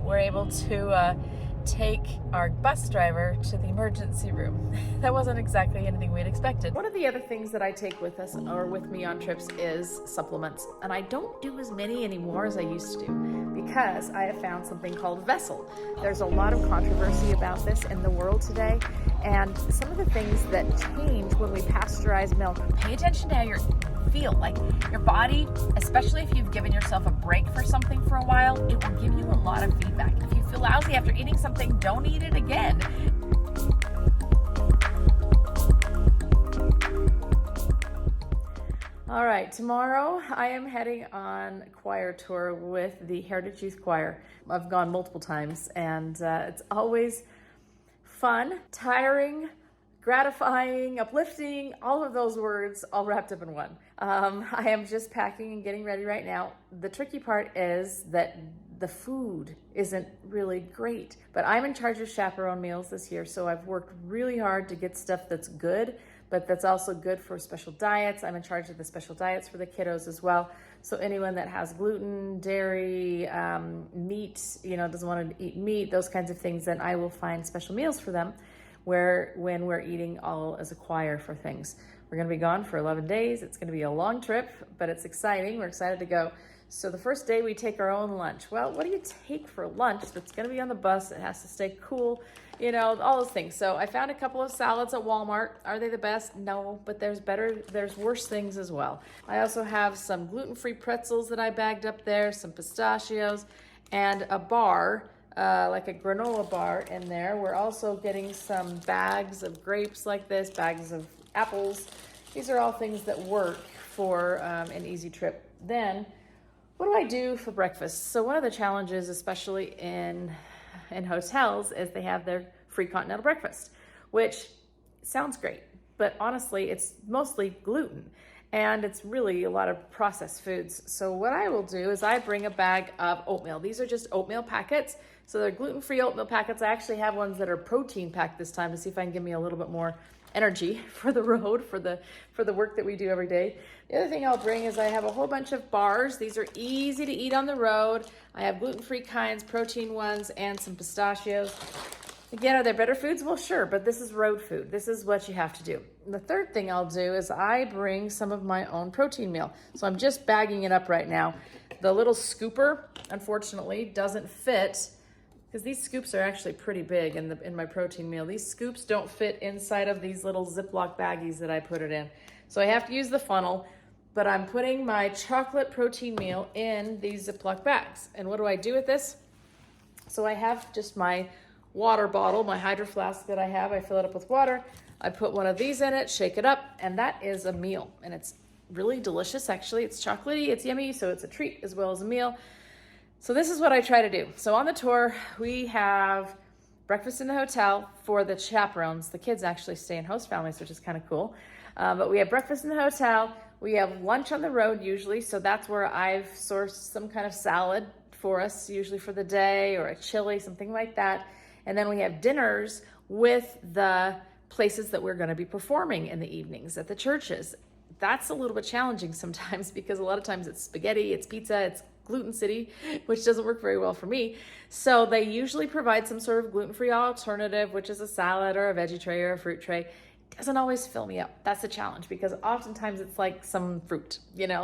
we're able to take our bus driver to the emergency room. That wasn't exactly anything we'd expected. One of the other things that I take with us or with me on trips is supplements. And I don't do as many anymore as I used to do because I have found something called Vessel. There's a lot of controversy about this in the world today. And some of the things that change when we pasteurize milk. Pay attention to how you feel. Like your body, especially if you've given yourself a break for something for a while, it will give you a lot of feedback. If you feel lousy after eating something, don't eat it again. All right, tomorrow I am heading on choir tour with the Heritage Youth Choir. I've gone multiple times and it's always fun, tiring, gratifying, uplifting, all of those words all wrapped up in one. I am just packing and getting ready right now. The tricky part is that the food isn't really great, but I'm in charge of chaperone meals this year, so I've worked really hard to get stuff that's good, but that's also good for special diets. I'm in charge of the special diets for the kiddos as well. So anyone that has gluten, dairy, meat, doesn't want to eat meat, those kinds of things, then I will find special meals for them when we're eating all as a choir for things. We're going to be gone for 11 days. It's going to be a long trip, but it's exciting. We're excited to go. So the first day we take our own lunch. Well, what do you take for lunch that's going to be on the bus? It has to stay cool, all those things. So I found a couple of salads at Walmart. Are they the best? No, but there's worse things as well. I also have some gluten-free pretzels that I bagged up there, some pistachios, and a bar, like a granola bar in there. We're also getting some bags of grapes like this, bags of apples. These are all things that work for an easy trip. Then, what do I do for breakfast? So one of the challenges, especially in hotels, is they have their free continental breakfast, which sounds great, but honestly, it's mostly gluten. And it's really a lot of processed foods. So what I will do is I bring a bag of oatmeal. These are just oatmeal packets. So they're gluten-free oatmeal packets. I actually have ones that are protein packed this time to see if I can give me a little bit more energy for the road, for the work that we do every day. The other thing I'll bring is I have a whole bunch of bars. These are easy to eat on the road. I have gluten-free kinds, protein ones, and some pistachios. Again, are there better foods? Well, sure, but this is road food. This is what you have to do. And the third thing I'll do is I bring some of my own protein meal. So I'm just bagging it up right now. The little scooper, unfortunately, doesn't fit because these scoops are actually pretty big in my protein meal. These scoops don't fit inside of these little Ziploc baggies that I put it in. So I have to use the funnel, but I'm putting my chocolate protein meal in these Ziploc bags. And what do I do with this? So I have just my water bottle, my hydro flask that I have. I fill it up with water. I put one of these in it, shake it up, and that is a meal. And it's really delicious, actually. It's chocolatey, it's yummy, so it's a treat as well as a meal. So this is what I try to do. So on the tour, we have breakfast in the hotel for the chaperones. The kids actually stay in host families, which is kind of cool. But we have breakfast in the hotel. We have lunch on the road usually, so that's where I've sourced some kind of salad for us, usually for the day, or a chili, something like that. And then we have dinners with the places that we're going to be performing in the evenings at the churches. That's a little bit challenging sometimes because a lot of times it's spaghetti, it's pizza, it's gluten city, which doesn't work very well for me. So they usually provide some sort of gluten-free alternative, which is a salad or a veggie tray or a fruit tray. It doesn't always fill me up. That's the challenge because oftentimes it's like some fruit,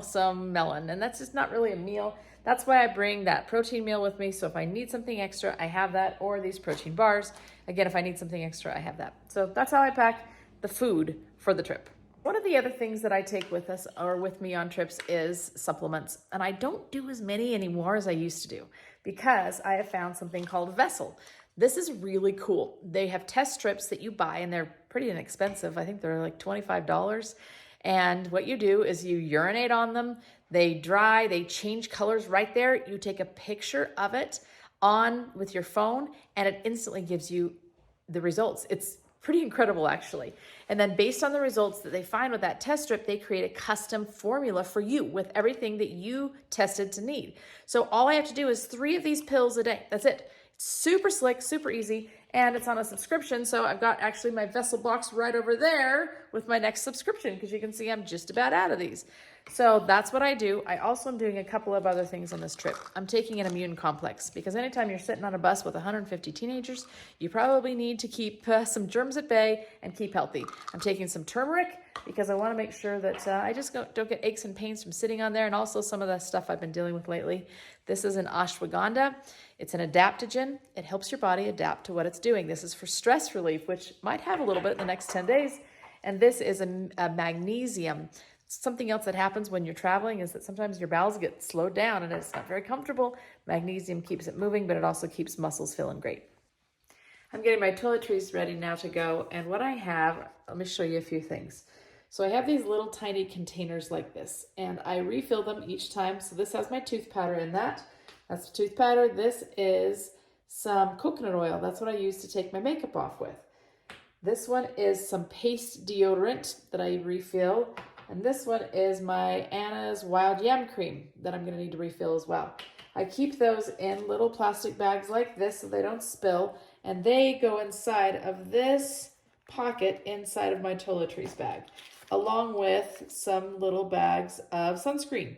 some melon, and that's just not really a meal. That's why I bring that protein meal with me. So if I need something extra, I have that, or these protein bars. Again, if I need something extra, I have that. So that's how I pack the food for the trip. One of the other things that I take with us or with me on trips is supplements. And I don't do as many anymore as I used to do because I have found something called Vessel. This is really cool. They have test strips that you buy and they're pretty inexpensive. I think they're like $25. And what you do is you urinate on them. They dry, they change colors right there. You take a picture of it with your phone and it instantly gives you the results. It's pretty incredible actually. And then based on the results that they find with that test strip, they create a custom formula for you with everything that you tested to need. So all I have to do is 3 of these pills a day. That's it. It's super slick, super easy, and it's on a subscription. So I've got actually my Vessel box right over there with my next subscription because you can see I'm just about out of these. So that's what I do. I also am doing a couple of other things on this trip. I'm taking an immune complex because anytime you're sitting on a bus with 150 teenagers, you probably need to keep some germs at bay and keep healthy. I'm taking some turmeric because I want to make sure that I just don't get aches and pains from sitting on there, and also some of the stuff I've been dealing with lately. This is an ashwagandha. It's an adaptogen. It helps your body adapt to what it's doing. This is for stress relief, which might have a little bit in the next 10 days. And this is a magnesium. Something else that happens when you're traveling is that sometimes your bowels get slowed down and it's not very comfortable. Magnesium keeps it moving, but it also keeps muscles feeling great. I'm getting my toiletries ready now to go. And what I have, let me show you a few things. So I have these little tiny containers like this, and I refill them each time. So this has my tooth powder in that. That's the tooth powder. This is some coconut oil. That's what I use to take my makeup off with. This one is some paste deodorant that I refill. And this one is my Anna's Wild Yam Cream that I'm going to need to refill as well. I keep those in little plastic bags like this so they don't spill, and they go inside of this pocket inside of my toiletries bag, along with some little bags of sunscreen.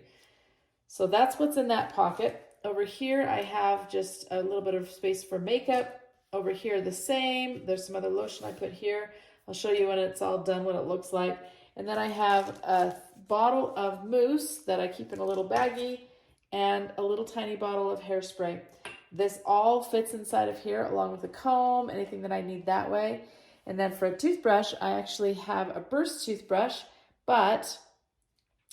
So that's what's in that pocket. Over here I have just a little bit of space for makeup. Over here the same. There's some other lotion I put here. I'll show you when it's all done what it looks like. And then I have a bottle of mousse that I keep in a little baggie and a little tiny bottle of hairspray. This all fits inside of here along with a comb, anything that I need that way. And then for a toothbrush, I actually have a burst toothbrush, but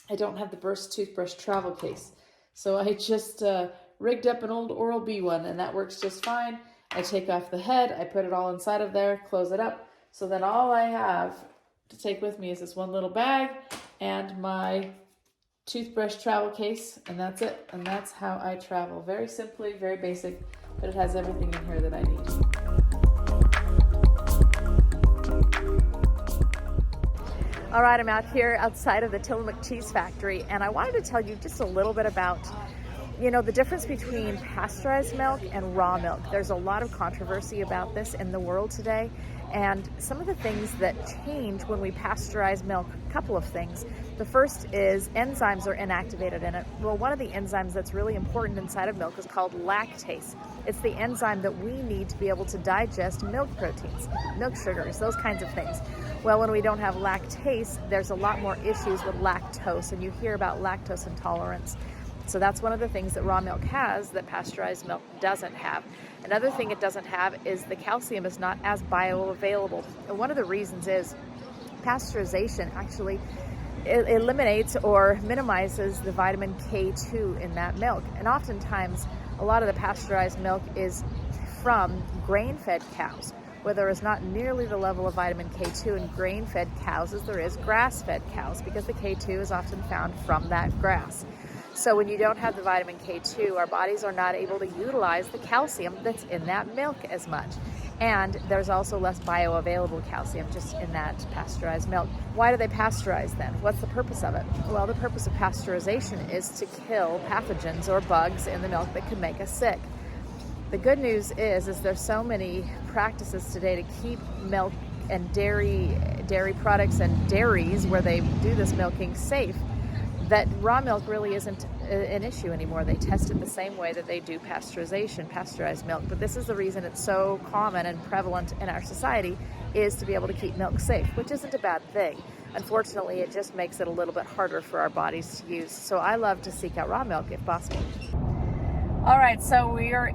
I don't have the burst toothbrush travel case. So I just rigged up an old Oral-B one, and that works just fine. I take off the head, I put it all inside of there, close it up. So then all I have to take with me is this one little bag and my toothbrush travel case, and that's it. And that's how I travel. Very simply, very basic, but it has everything in here that I need. All right, I'm out here outside of the Tillamook Cheese Factory, and I wanted to tell you just a little bit about, the difference between pasteurized milk and raw milk. There's a lot of controversy about this in the world today. And some of the things that change when we pasteurize milk, a couple of things. The first is enzymes are inactivated in it. Well, one of the enzymes that's really important inside of milk is called lactase. It's the enzyme that we need to be able to digest milk proteins, milk sugars, those kinds of things. Well, when we don't have lactase, there's a lot more issues with lactose, and you hear about lactose intolerance. So that's one of the things that raw milk has that pasteurized milk doesn't have. Another thing it doesn't have is the calcium is not as bioavailable. And one of the reasons is pasteurization actually eliminates or minimizes the vitamin K2 in that milk. And oftentimes, a lot of the pasteurized milk is from grain-fed cows, where there is not nearly the level of vitamin K2 in grain-fed cows as there is grass-fed cows, because the K2 is often found from that grass. So when you don't have the vitamin K2, our bodies are not able to utilize the calcium that's in that milk as much. And there's also less bioavailable calcium just in that pasteurized milk. Why do they pasteurize then? What's the purpose of it? Well, the purpose of pasteurization is to kill pathogens or bugs in the milk that could make us sick. The good news is there's so many practices today to keep milk and dairy products and dairies where they do this milking safe, that raw milk really isn't an issue anymore. They test it the same way that they do pasteurized milk. But this is the reason it's so common and prevalent in our society, is to be able to keep milk safe, which isn't a bad thing. Unfortunately, it just makes it a little bit harder for our bodies to use. So I love to seek out raw milk if possible. All right, so we are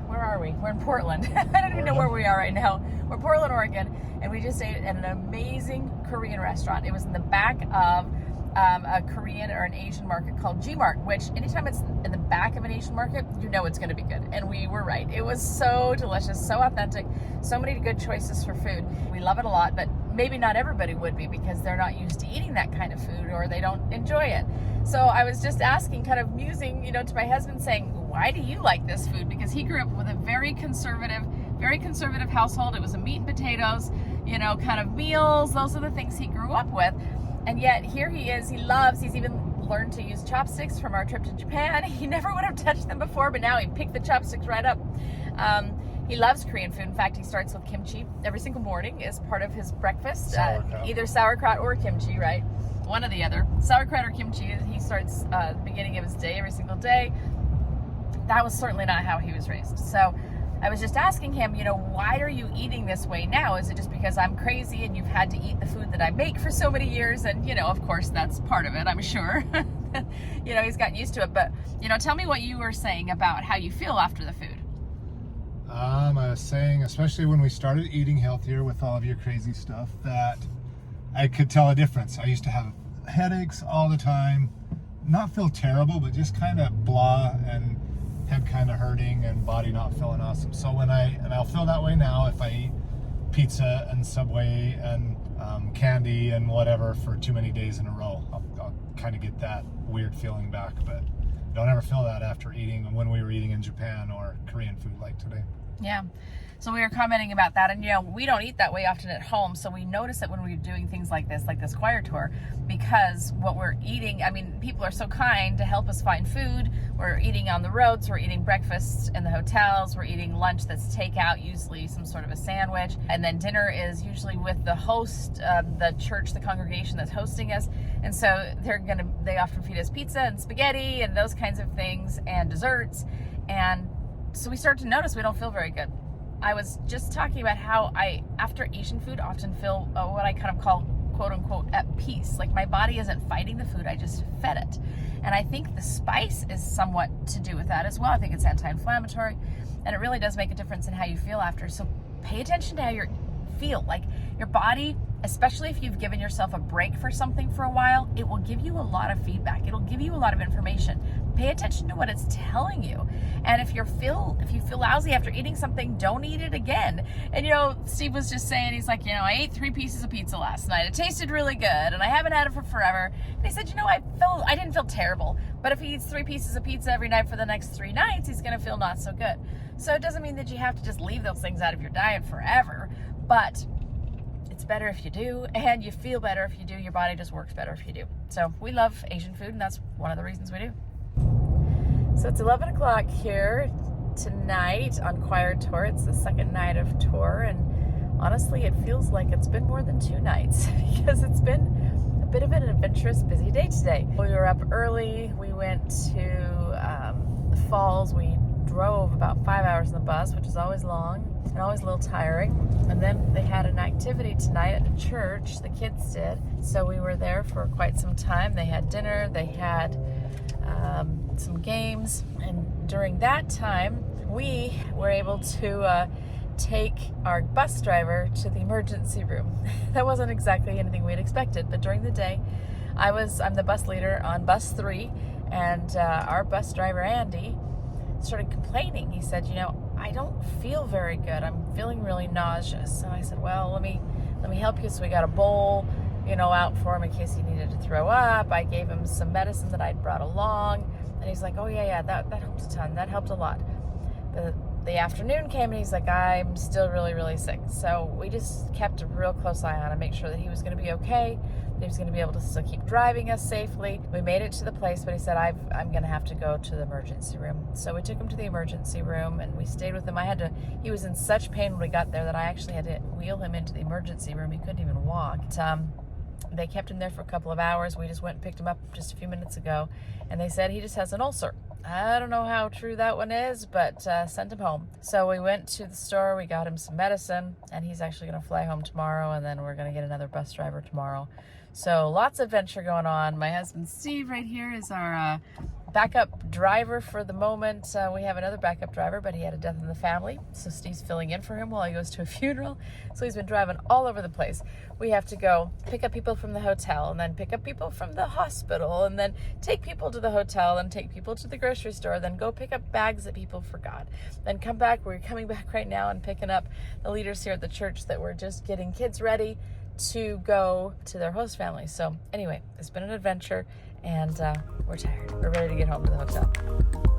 where are we? We're in Portland. I don't even know where we are right now. We're Portland, Oregon, and we just ate at an amazing Korean restaurant. It was in the back of a Korean or an Asian market called G-Mart, which anytime it's in the back of an Asian market, you know it's going to be good. And we were right. It was so delicious, so authentic, so many good choices for food. We love it a lot, but maybe not everybody would be because they're not used to eating that kind of food or they don't enjoy it. So I was just asking, kind of musing, to my husband, saying, why do you like this food? Because he grew up with a very conservative household. It was a meat and potatoes, kind of meals. Those are the things he grew up with. And yet here he is, he's even learned to use chopsticks from our trip to Japan. He never would have touched them before, but now he picked the chopsticks right up. He loves Korean food. In fact, he starts with kimchi every single morning as part of his breakfast, either sauerkraut or kimchi, right? one or the other. Sauerkraut or kimchi, he starts the beginning of his day every single day. That was certainly not how he was raised. So I was just asking him, why are you eating this way now? Is it just because I'm crazy and you've had to eat the food that I make for so many years? And, of course, that's part of it, I'm sure. He's gotten used to it. But, tell me what you were saying about how you feel after the food. I was saying, especially when we started eating healthier with all of your crazy stuff, that I could tell a difference. I used to have headaches all the time, not feel terrible, but just kind of blah and head kind of hurting and body not feeling awesome. So I'll feel that way now if I eat pizza and Subway and candy and whatever for too many days in a row. I'll kind of get that weird feeling back, but don't ever feel that after eating when we were eating in Japan or Korean food like today. Yeah. So we were commenting about that, and we don't eat that way often at home, so we notice it when we're doing things like this choir tour, because what we're eating, people are so kind to help us find food. We're eating on the roads, we're eating breakfast in the hotels, we're eating lunch that's takeout, usually some sort of a sandwich, and then dinner is usually with the host, the church, the congregation that's hosting us, and so they often feed us pizza and spaghetti and those kinds of things and desserts, and so we start to notice we don't feel very good. I was just talking about how I, after Asian food, often feel what I kind of call, quote unquote, at peace. Like my body isn't fighting the food, I just fed it. And I think the spice is somewhat to do with that as well. I think it's anti-inflammatory, and it really does make a difference in how you feel after. So pay attention to how you feel. Like your body, especially if you've given yourself a break for something for a while, it will give you a lot of feedback. It'll give you a lot of information. Pay attention to what it's telling you. And if you feel lousy after eating something, don't eat it again. And Steve was just saying, he's like, I ate 3 pieces of pizza last night. It tasted really good, and I haven't had it for forever. And he said, I didn't feel terrible. But if he eats 3 pieces of pizza every night for the next 3 nights, he's gonna feel not so good. So it doesn't mean that you have to just leave those things out of your diet forever, but it's better if you do, and you feel better if you do. Your body just works better if you do. So we love Asian food, and that's one of the reasons we do. So it's 11 o'clock here tonight on choir tour. It's the second night of tour, and honestly it feels like it's been more than 2 nights because it's been a bit of an adventurous, busy day today. We were up early. We went to the falls. We drove about 5 hours in the bus, which is always long and always a little tiring. And then they had an activity tonight at the church, the kids did. So we were there for quite some time. They had dinner, they had some games, and during that time we were able to take our bus driver to the emergency room. That wasn't exactly anything we'd expected, but during the day I'm the bus leader on bus 3, and our bus driver Andy started complaining. He said, I don't feel very good. I'm feeling really nauseous. And I said, well, let me help you. So we got a bowl, out for him in case he needed to throw up. I gave him some medicine that I'd brought along, and he's like, oh yeah, that helped a ton. That helped a lot. The afternoon came, and he's like, I'm still really, really sick. So we just kept a real close eye on him, make sure that he was going to be okay, that he was going to be able to still keep driving us safely. We made it to the place, but he said, I'm going to have to go to the emergency room. So we took him to the emergency room, and we stayed with him. He was in such pain when we got there that I actually had to wheel him into the emergency room. He couldn't even walk. They kept him there for a couple of hours. We just went and picked him up just a few minutes ago, and they said he just has an ulcer. I don't know how true that one is, but sent him home. So we went to the store, we got him some medicine, and he's actually going to fly home tomorrow, and then we're going to get another bus driver tomorrow. So lots of adventure going on. My husband Steve right here is our backup driver for the moment. We have another backup driver, but he had a death in the family, so Steve's filling in for him while he goes to a funeral. So he's been driving all over the place. We have to go pick up people from the hotel, and then pick up people from the hospital, and then take people to the hotel, and take people to the grocery store, then go pick up bags that people forgot, then come back. We're coming back right now and picking up the leaders here at the church that we're just getting kids ready to go to their host family. So anyway, it's been an adventure, and we're tired. We're ready to get home to the hotel.